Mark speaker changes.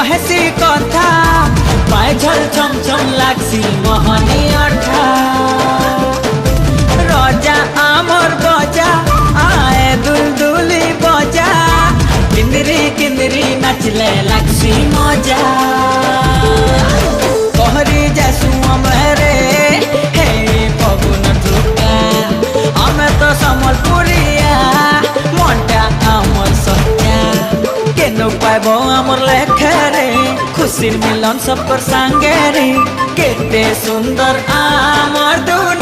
Speaker 1: कहेसी कथा पाए झल छम छम लागसी मोहनी अठा रजा आमर बजा आए दुलदुली बजा किंदरी किंदरी नाचले लागसी मजा कहरी जासु अमरे हे पवन टुका हमें तो समलपुरिया मनटा आमर सत्या केनो पाइबो आमर लेखरे खुशी मिलन सब पर संगे रे केते सुंदर आमर दुनिया।